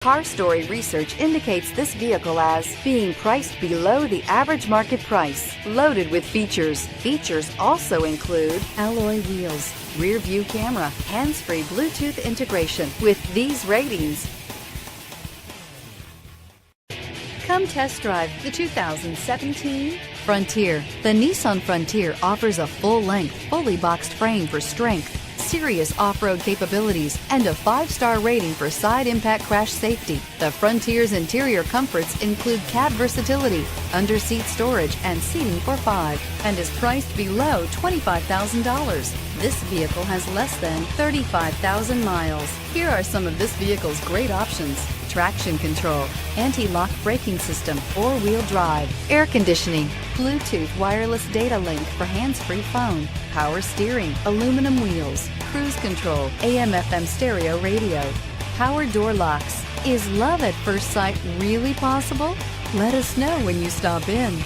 Car Story research indicates this vehicle as being priced below the average market price. Loaded with features. Features also include alloy wheels, rear view camera, hands-free Bluetooth integration. With these ratings, come test drive the 2017 Frontier. The Nissan Frontier offers a full-length, fully boxed frame for strength, serious off-road capabilities, and a 5-star rating for side impact crash safety. The Frontier's interior comforts include cab versatility, under-seat storage, and seating for 5, and is priced below $25,000. This vehicle has less than 35,000 miles. Here are some of this vehicle's great options: traction control, anti-lock braking system, 4-wheel drive, air conditioning, Bluetooth wireless data link for hands-free phone, power steering, aluminum wheels, cruise control, AM/FM stereo radio, power door locks. Is love at first sight really possible? Let us know when you stop in.